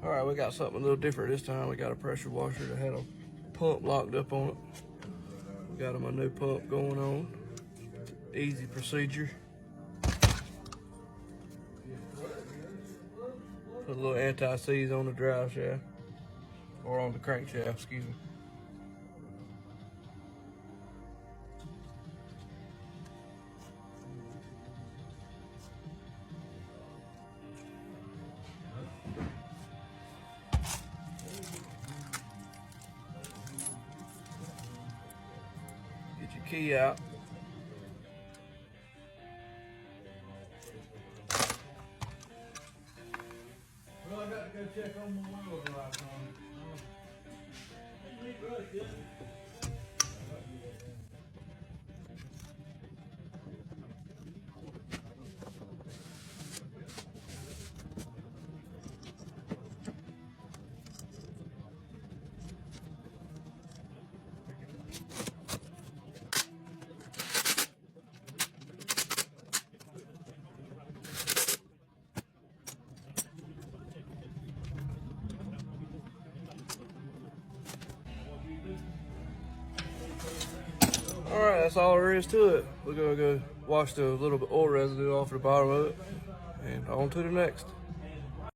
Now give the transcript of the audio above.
All right, we got something a little different this time. We got a pressure washer that had a pump locked up on it. We got my new pump going on. Easy procedure. Put a little anti-seize on the drive shaft, or on the crankshaft, excuse me. Get your key out. Well, I got to go check on my wheel drive on it. All right, that's all there is to it. We're gonna go wash the little bit oil residue off the bottom of it, and on to the next.